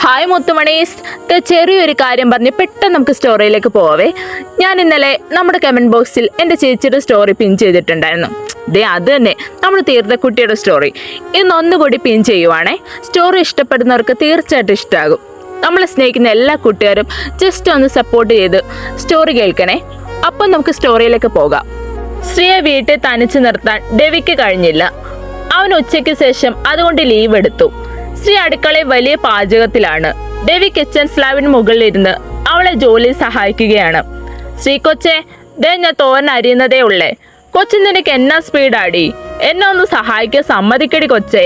Hi മുത്തുമണീസ്, ചെറിയൊരു കാര്യം പറഞ്ഞ് പെട്ടെന്ന് നമുക്ക് സ്റ്റോറിയിലേക്ക് പോവേ. ഞാൻ ഇന്നലെ നമ്മുടെ കമന്റ് ബോക്സിൽ എൻ്റെ ചേച്ചിയുടെ സ്റ്റോറി പിൻ ചെയ്തിട്ടുണ്ടായിരുന്നു. അത് തന്നെ നമ്മുടെ തീർത്ഥക്കുട്ടിയുടെ സ്റ്റോറി ഇന്നൊന്നുകൂടി പിൻ ചെയ്യുവാണേ. സ്റ്റോറി ഇഷ്ടപ്പെടുന്നവർക്ക് തീർച്ചയായിട്ടും ഇഷ്ടമാകും. നമ്മളെ സ്നേഹിക്കുന്ന എല്ലാ കൂട്ടുകാരും ജസ്റ്റ് ഒന്ന് സപ്പോർട്ട് ചെയ്ത് സ്റ്റോറി കേൾക്കണേ. അപ്പം നമുക്ക് സ്റ്റോറിയിലേക്ക് പോകാം. ശ്രീയെ വീട്ടിൽ തനിച്ചു നിർത്താൻ ഡെവിക്ക് കഴിഞ്ഞില്ല. അവൻ ഉച്ചയ്ക്ക് ശേഷം അതുകൊണ്ട് ലീവ് എടുത്തു. ശ്രീ അടുക്കളയിൽ വലിയ പാചകത്തിലാണ്. ഡെവി കിച്ചൺ സ്ലാബിന് മുകളിലിരുന്ന് അവളെ ജോലി സഹായിക്കുകയാണ്. ശ്രീ കൊച്ചെ, ഞാൻ തോരൻ അരിയുന്നതേ ഉള്ളേ. കൊച്ചു നിനക്ക് എന്നാ സ്പീഡാടി, എന്നെ ഒന്ന് സഹായിക്കാൻ സമ്മതിക്കടി കൊച്ചേ.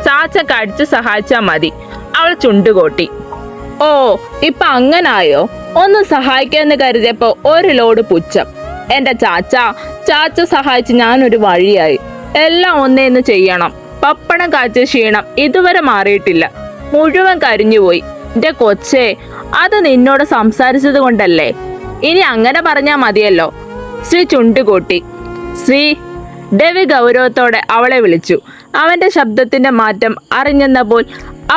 ചാച്ച കടിച്ചു സഹായിച്ചാ മതി. അവൾ ചുണ്ടുകൊട്ടി. ഓ, ഇപ്പൊ അങ്ങനായോ? ഒന്ന് സഹായിക്കാന്ന് കരുതിയപ്പോ ഒരു ലോഡ് പുച്ഛം. എന്റെ ചാച്ച സഹായിച്ച് ഞാനൊരു വഴിയായി. എല്ലാം ഒന്നേന്ന് ചെയ്യണം. പപ്പടം കാച്ച ക്ഷീണം ഇതുവരെ മാറിയിട്ടില്ല. മുഴുവൻ കരിഞ്ഞുപോയി. എന്റെ കൊച്ചേ, അത് നിന്നോട് സംസാരിച്ചത് കൊണ്ടല്ലേ. ഇനി അങ്ങനെ പറഞ്ഞാ മതിയല്ലോ. ശ്രീ ചുണ്ടുകൂട്ടി. ശ്രീ, ഡെവി ഗൗരവത്തോടെ അവളെ വിളിച്ചു. അവന്റെ ശബ്ദത്തിന്റെ മാറ്റം അറിഞ്ഞെന്നപ്പോൾ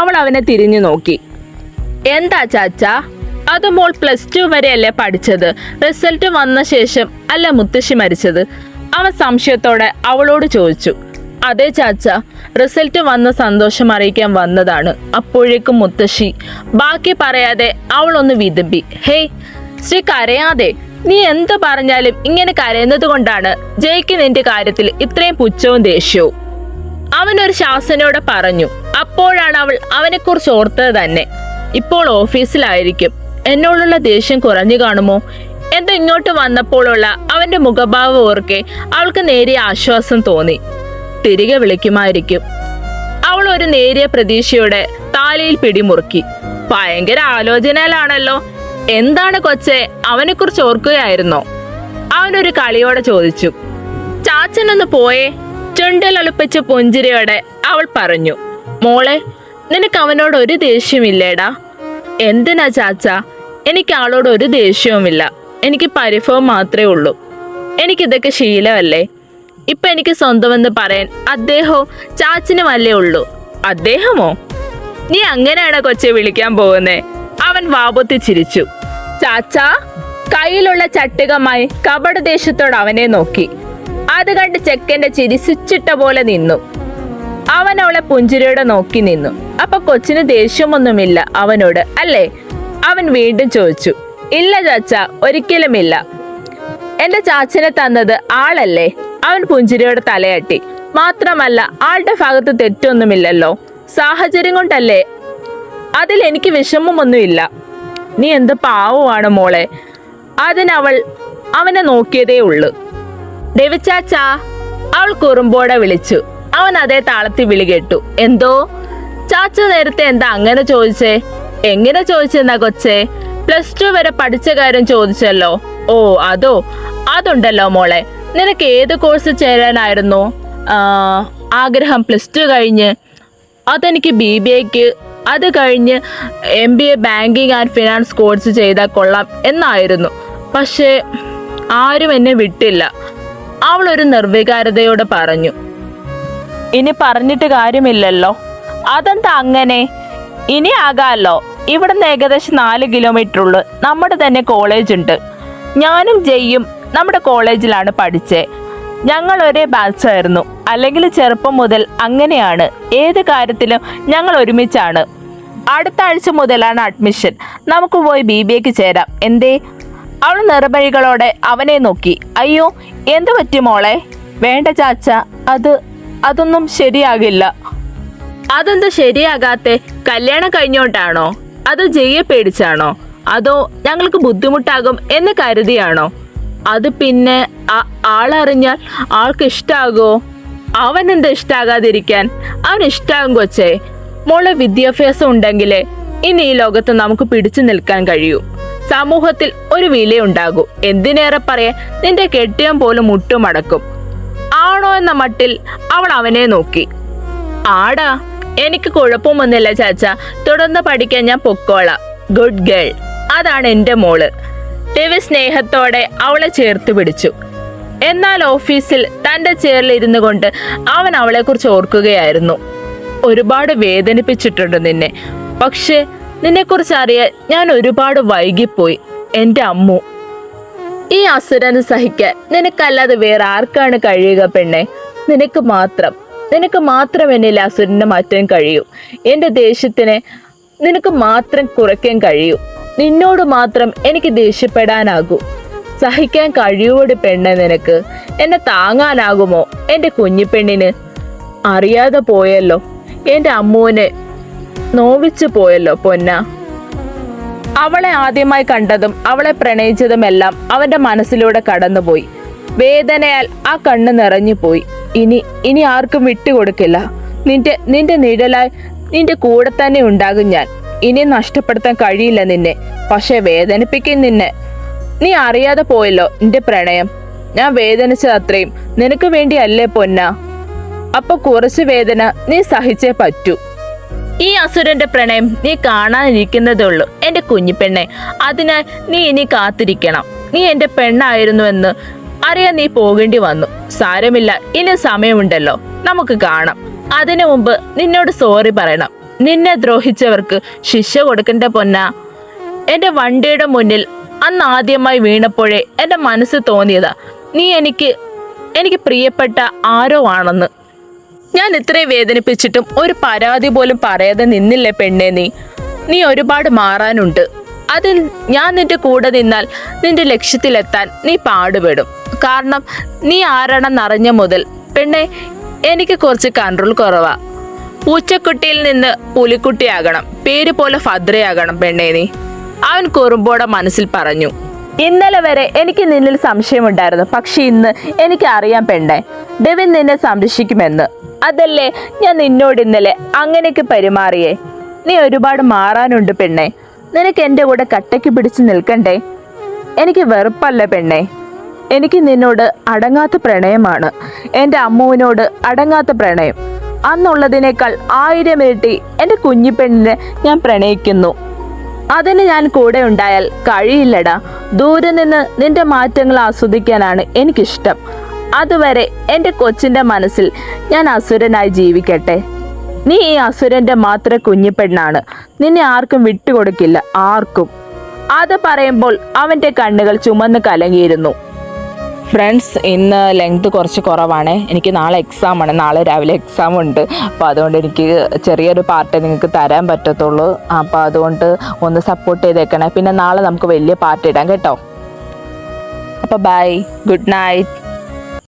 അവൾ അവനെ തിരിഞ്ഞു നോക്കി. എന്താ ചാച്ച? അത് മോൾ +2 വരെയല്ലേ പഠിച്ചത്? റിസൾട്ട് വന്ന ശേഷം അല്ല മുത്തശ്ശി മരിച്ചത്? അവൻ സംശയത്തോടെ അവളോട് ചോദിച്ചു. അതെ ചാച്ച, റിസൾട്ട് വന്ന സന്തോഷം അറിയിക്കാൻ വന്നതാണ്. അപ്പോഴേക്കും മുത്തശ്ശി. ബാക്കി പറയാതെ അവളൊന്ന് വിതുമ്പി. ഹേയ് ശ്രീ, കരയാതെ. നീ എന്ത് പറഞ്ഞാലും ഇങ്ങനെ കരയുന്നത് കൊണ്ടാണ് ജയ്ക്ക് നിന്റെ കാര്യത്തിൽ ഇത്രയും പുച്ഛവും ദേഷ്യവും. അവനൊരു ശാസനയോടെ പറഞ്ഞു. അപ്പോഴാണ് അവൾ അവനെക്കുറിച്ച് ഓർത്തത് തന്നെ. ഇപ്പോൾ ഓഫീസിലായിരിക്കും. എന്നോടുള്ള ദേഷ്യം കുറഞ്ഞു കാണുമോ? എന്തോ ഇങ്ങോട്ട് വന്നപ്പോഴുള്ള അവന്റെ മുഖഭാവം ഓർക്കെ അവൾക്ക് നേരിയ ആശ്വാസം തോന്നി. തിരികെ വിളിക്കുമായിരിക്കും. അവൾ ഒരു നേരിയ പ്രതീക്ഷയോടെ താലിയിൽ പിടിമുറുക്കി. ഭയങ്കര ആലോചനയിലാണല്ലോ. എന്താണ് കൊച്ചെ, അവനെ കുറിച്ച് ഓർക്കുകയായിരുന്നോ? അവനൊരു കളിയോടെ ചോദിച്ചു. ചാച്ചനൊന്ന് പോയേ. ചുണ്ടിലൊളിപ്പിച്ച പുഞ്ചിരിയോടെ അവൾ പറഞ്ഞു. മോളെ, നിനക്ക് അവനോട് ഒരു ദേഷ്യമില്ലേടാ? എന്തിനാ ചാച്ച? എനിക്ക് ആളോട് ഒരു ദേഷ്യവുമില്ല. എനിക്ക് പരിഭവം മാത്രമേ ഉള്ളൂ. എനിക്കിതൊക്കെ ശീലമല്ലേ. ഇപ്പൊ എനിക്ക് സ്വന്തമെന്ന് പറയാൻ അദ്ദേഹവും ചാച്ചനും അല്ലേ ഉള്ളൂ. അദ്ദേഹമോ? നീ അങ്ങനെയാണോ കൊച്ചെ വിളിക്കാൻ പോകുന്നേ? അവൻ വാപൊത്തി ചിരിച്ചു. ചാച്ച കയ്യിലുള്ള ചട്ടുകമായി കപടദേശത്തോട് അവനെ നോക്കി. അത് കണ്ട് ചെക്കന്റെ ചിരി സ്വിച്ചിട്ട പോലെ നിന്നു. അവൻ അവളെ പുഞ്ചിരിയോടെ നോക്കി നിന്നു. അപ്പൊ കൊച്ചിന് ദേഷ്യമൊന്നുമില്ല അവനോട് അല്ലേ? അവൻ വീണ്ടും ചോദിച്ചു. ഇല്ല ചാച്ച, ഒരിക്കലുമില്ല. എന്റെ ചാച്ചനെ തന്നത് ആളല്ലേ? അവൻ പുഞ്ചിരിയോടെ തലയാട്ടി. മാത്രമല്ല, ആളുടെ ഭാഗത്ത് തെറ്റൊന്നുമില്ലല്ലോ. സാഹചര്യം കൊണ്ടല്ലേ. അതിൽ എനിക്ക് വിഷമമൊന്നുമില്ല. നീ എന്ത് പാവമാണ് മോളെ. അതിനവൾ അവനെ നോക്കിയതേ ഉള്ളു. ഡെവിച്ചാച്ചാ, അവൾ കുറുമ്പോടെ വിളിച്ചു. അവൻ അതേ താളത്തിൽ വിളി കേട്ടു. എന്തോ? ചാച്ച നേരത്തെ എന്താ അങ്ങനെ ചോദിച്ചേ? എങ്ങനെ ചോദിച്ചെന്നാ കൊച്ചേ? +2 വരെ പഠിച്ച കാര്യം ചോദിച്ചല്ലോ. ഓ, അതുണ്ടല്ലോ മോളെ. നിനക്ക് ഏത് കോഴ്സ് ചേരാനായിരുന്നു ആഗ്രഹം? +2 കഴിഞ്ഞ് അതെനിക്ക് BBAക്ക്, അത് കഴിഞ്ഞ് MBA banking and finance course ചെയ്താൽ കൊള്ളാം എന്നായിരുന്നു. പക്ഷേ ആരും എന്നെ വിട്ടില്ല. അവൾ ഒരു നിർവികാരതയോടെ പറഞ്ഞു. ഇനി പറഞ്ഞിട്ട് കാര്യമില്ലല്ലോ. അതെന്താ അങ്ങനെ? ഇനി ആകാമല്ലോ. ഇവിടുന്ന് ഏകദേശം 4 കിലോമീറ്റർ ഉള്ളു നമ്മുടെ തന്നെ കോളേജ് ഉണ്ട്. ഞാനും ജയ്യും നമ്മുടെ കോളേജിലാണ് പഠിച്ചേ. ഞങ്ങൾ ഒരേ ബാച്ചായിരുന്നു. അല്ലെങ്കിൽ ചെറുപ്പം മുതൽ അങ്ങനെയാണ്. ഏത് കാര്യത്തിലും ഞങ്ങൾ ഒരുമിച്ചാണ്. അടുത്ത ആഴ്ച മുതലാണ് അഡ്മിഷൻ. നമുക്ക് പോയി BBAക്ക് ചേരാം. എന്തേ? അവൾ നിറബഴികളോടെ അവനെ നോക്കി. അയ്യോ, എന്ത് പറ്റി മോളെ? വേണ്ട ചാച്ച, അതൊന്നും ശരിയാകില്ല. അതെന്താ ശരിയാകാത്തെ? കല്യാണം കഴിഞ്ഞോണ്ടാണോ? അതോ ജയ്യെ പേടിച്ചാണോ? അതോ ഞങ്ങൾക്ക് ബുദ്ധിമുട്ടാകും എന്ന് കരുതിയാണോ? അത് പിന്നെ ആളറിഞ്ഞാൽ ആൾക്ക് ഇഷ്ടാകോ? അവൻ എന്താ ഇഷ്ടാകാതിരിക്കാൻ? അവൻ ഇഷ്ടാകും കൊച്ചേ. മോളെ, വിദ്യാഭ്യാസം ഉണ്ടെങ്കിലേ ഇനി ഈ ലോകത്ത് നമുക്ക് പിടിച്ചു നിൽക്കാൻ കഴിയൂ. സമൂഹത്തിൽ ഒരു വിലയുണ്ടാകൂ. എന്തിനേറെ പറയാൻ, നിന്റെ കെട്ടിയം പോലും മുട്ടുമടക്കും. ആണോ എന്ന മട്ടിൽ അവൾ അവനെ നോക്കി. ആടാ, എനിക്ക് കുഴപ്പമൊന്നുമില്ല ചാച്ച. തുടർന്ന് പഠിക്കാൻ ഞാൻ പൊക്കോളാം. Good girl. അതാണ് എൻ്റെ മോള്. ഡെവി സ്നേഹത്തോടെ അവളെ ചേർത്ത് പിടിച്ചു. എന്നാൽ ഓഫീസിൽ തൻ്റെ ചെയറിലിരുന്നു കൊണ്ട് അവൻ അവളെക്കുറിച്ച് ഓർക്കുകയായിരുന്നു. ഒരുപാട് വേദനിപ്പിച്ചിട്ടുണ്ട് നിന്നെ. പക്ഷെ നിന്നെക്കുറിച്ച് അറിയാൻ ഞാൻ ഒരുപാട് വൈകിപ്പോയി എൻ്റെ അമ്മു. ഈ അസുരന് സഹിക്കാൻ നിനക്കല്ലാതെ വേറെ ആർക്കാണ് കഴിയുക പെണ്ണെ? നിനക്ക് മാത്രം എന്നിൽ അസുരനെ മാറ്റാൻ കഴിയൂ. എൻ്റെ ദേഷ്യത്തിനെ നിനക്ക് മാത്രം കുറയ്ക്കാൻ കഴിയൂ. നിന്നോട് മാത്രം എനിക്ക് ദേഷ്യപ്പെടാനാകൂ. സഹിക്കാൻ കഴിയുവോട് പെണ്ണെ നിനക്ക്? എന്നെ താങ്ങാനാകുമോ എൻ്റെ കുഞ്ഞിപ്പെണ്ണിന്? അറിയാതെ പോയല്ലോ, എൻ്റെ അമ്മുവിനെ നോവിച്ചു പോയല്ലോ പൊന്ന. അവളെ ആദ്യമായി കണ്ടതും അവളെ പ്രണയിച്ചതുമെല്ലാം അവന്റെ മനസ്സിലൂടെ കടന്നുപോയി. വേദനയാൽ ആ കണ്ണ് നിറഞ്ഞു പോയി. ഇനി ആർക്കും വിട്ടുകൊടുക്കില്ല. നിന്റെ നിഴലായി നിന്റെ കൂടെ തന്നെ ഉണ്ടാകും ഞാൻ. ഇനി നഷ്ടപ്പെടുത്താൻ കഴിയില്ല നിന്നെ. പക്ഷെ വേദനിപ്പിക്കും നിന്നെ. നീ അറിയാതെ പോയല്ലോ നിന്റെ പ്രണയം. ഞാൻ വേദനിച്ചത് അത്രയും നിനക്ക് വേണ്ടിയല്ലേ പൊന്ന. അപ്പൊ കുറച്ച് വേദന നീ സഹിച്ചേ പറ്റൂ. ഈ അസുരന്റെ പ്രണയം നീ കാണാനിരിക്കുന്നതേ ഉള്ളൂ എൻ്റെ കുഞ്ഞിപ്പെണ്ണെ. അതിനാൽ നീ ഇനി കാത്തിരിക്കണം. നീ എൻ്റെ പെണ്ണായിരുന്നുവെന്ന് അറിയാൻ നീ പോകേണ്ടി വന്നു. സാരമില്ല, ഇനി സമയമുണ്ടല്ലോ, നമുക്ക് കാണാം. അതിനു മുമ്പ് നിന്നോട് സോറി പറയണം. നിന്നെ ദ്രോഹിച്ചവർക്ക് ശിക്ഷ കൊടുക്കണ്ട പൊന്ന. എൻ്റെ വണ്ടിയുടെ മുന്നിൽ അന്ന് ആദ്യമായി വീണപ്പോഴേ എൻ്റെ മനസ്സ് തോന്നിയതാ നീ എനിക്ക് പ്രിയപ്പെട്ട ആരോ ആണെന്ന്. ഞാൻ ഇത്രയും വേദനിപ്പിച്ചിട്ടും ഒരു പരാതി പോലും പറയാതെ നിന്നില്ലേ പെണ്ണെ നീ ഒരുപാട് മാറാനുണ്ട്. അതിൽ ഞാൻ നിന്റെ കൂടെ നിന്നാൽ നിന്റെ ലക്ഷ്യത്തിലെത്താൻ നീ പാടുപെടും. കാരണം നീ ആരാണെന്നറിഞ്ഞ മുതൽ പെണ്ണെ എനിക്ക് കുറച്ച് കൺട്രോൾ കുറവാ. പൂച്ചക്കുട്ടിയിൽ നിന്ന് പുലിക്കുട്ടിയാകണം, പേര് പോലെ ഭദ്രയാകണം പെണ്ണെ നീ, അവൻ കുറുമ്പോടെ മനസ്സിൽ പറഞ്ഞു. ഇന്നലെ വരെ എനിക്ക് നിന്നിൽ സംശയമുണ്ടായിരുന്നു. പക്ഷെ ഇന്ന് എനിക്ക് അറിയാം പെണ്ണെ, ഡെവിൻ നിന്നെ സംരക്ഷിക്കുമെന്ന്. അതല്ലേ ഞാൻ നിന്നോട് ഇന്നലെ അങ്ങനെയൊക്കെ പെരുമാറിയേ. നീ ഒരുപാട് മാറാനുണ്ട് പെണ്ണെ. നിനക്ക് എൻ്റെ കൂടെ കട്ടയ്ക്ക് പിടിച്ച് നിൽക്കണ്ടേ? എനിക്ക് വെറുപ്പല്ല പെണ്ണെ, എനിക്ക് നിന്നോട് അടങ്ങാത്ത പ്രണയമാണ്. എൻ്റെ അമ്മുവിനോട് അടങ്ങാത്ത പ്രണയം. അന്നുള്ളതിനേക്കാൾ 1000 ഇരട്ടി എൻ്റെ കുഞ്ഞിപ്പെണ്ണിനെ ഞാൻ പ്രണയിക്കുന്നു. അതിന് ഞാൻ കൂടെ ഉണ്ടായാൽ കഴിയില്ലടാ. ദൂരെ നിന്ന് നിന്റെ മാറ്റങ്ങൾ ആസ്വദിക്കാനാണ് എനിക്കിഷ്ടം. അതുവരെ എൻ്റെ കൊച്ചിൻ്റെ മനസ്സിൽ ഞാൻ അസുരനായി ജീവിക്കട്ടെ. നീ ഈ അസുരൻ്റെ മാത്രം കുഞ്ഞിപ്പെണ്ണാണ്. നിന്നെ ആർക്കും വിട്ടുകൊടുക്കില്ല, ആർക്കും. അത് പറയുമ്പോൾ അവൻ്റെ കണ്ണുകൾ ചുമന്ന് കലങ്ങിയിരുന്നു. ഫ്രണ്ട്സ്, ഇന്ന് ലെങ്ത് കുറച്ച് കുറവാണ്. എനിക്ക് നാളെ എക്സാമാണ്, നാളെ രാവിലെ എക്സാം ഉണ്ട്. അപ്പോൾ അതുകൊണ്ട് എനിക്ക് ചെറിയൊരു പാർട്ടേ നിങ്ങൾക്ക് തരാൻ പറ്റത്തുള്ളൂ. അപ്പോൾ അതുകൊണ്ട് ഒന്ന് സപ്പോർട്ട് ചെയ്തേക്കണേ. പിന്നെ നാളെ നമുക്ക് വലിയ പാർട്ട് ഇടാം കേട്ടോ. അപ്പോൾ ബൈ, ഗുഡ് നൈറ്റ്.